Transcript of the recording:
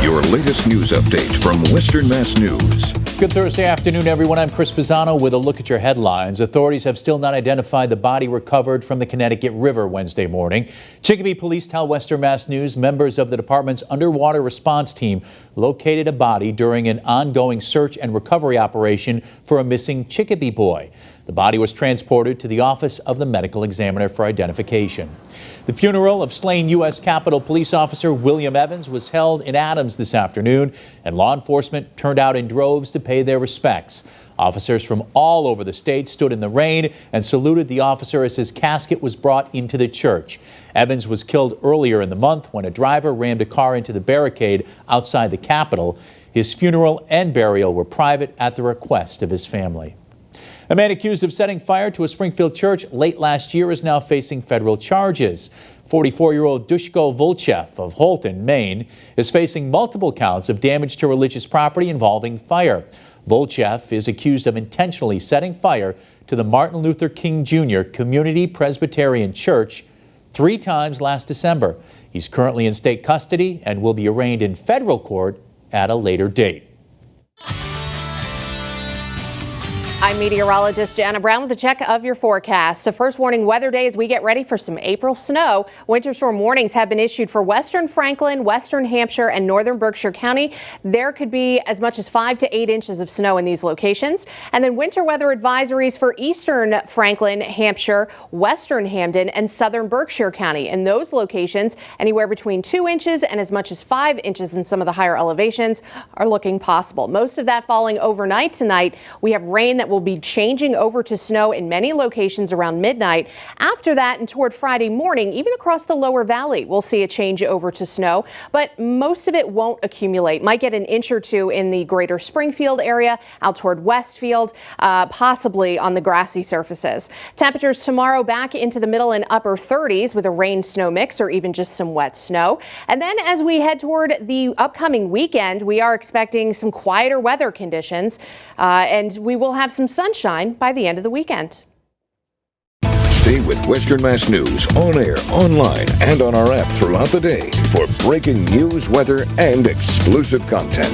Your latest news update from Western Mass News. Good Thursday afternoon, everyone. I'm Chris Pisano with a look at your headlines. Authorities have still not identified the body recovered from the Connecticut River Wednesday morning. Chicopee police tell Western Mass News members of the department's underwater response team located a body during an ongoing search and recovery operation for a missing Chicopee boy. The body was transported to the office of the medical examiner for identification. The funeral of slain U.S. Capitol Police Officer William Evans was held in Adams this afternoon, and law enforcement turned out in droves to pay their respects. Officers from all over the state stood in the rain and saluted the officer as his casket was brought into the church. Evans was killed earlier in the month when a driver rammed a car into the barricade outside the Capitol. His funeral and burial were private at the request of his family. A man accused of setting fire to a Springfield church late last year is now facing federal charges. 44-year-old Dushko Volchev of Holton, Maine, is facing multiple counts of damage to religious property involving fire. Volchev is accused of intentionally setting fire to the Martin Luther King Jr. Community Presbyterian Church 3 times last December. He's currently in state custody and will be arraigned in federal court at a later date. I'm meteorologist Jana Brown with a check of your forecast. A first warning weather day as we get ready for some April snow. Winter storm warnings have been issued for western Franklin, western Hampshire, and northern Berkshire County. There could be as much as 5 to 8 inches of snow in these locations. And then winter weather advisories for eastern Franklin, Hampshire, western Hamden, and southern Berkshire County. In those locations, anywhere between 2 inches and as much as 5 inches in some of the higher elevations are looking possible. Most of that falling overnight tonight. We have rain that will be changing over to snow in many locations around midnight. After that and toward Friday morning, even across the lower valley, we'll see a change over to snow, but most of it won't accumulate. Might get an inch or two in the greater Springfield area, out toward Westfield, possibly on the grassy surfaces. Temperatures tomorrow back into the middle and upper 30s with a rain-snow mix or even just some wet snow. And then as we head toward the upcoming weekend, we are expecting some quieter weather conditions, and we will have some sunshine by the end of the weekend. Stay with Western Mass News on air, online, and on our app throughout the day for breaking news, weather, and exclusive content.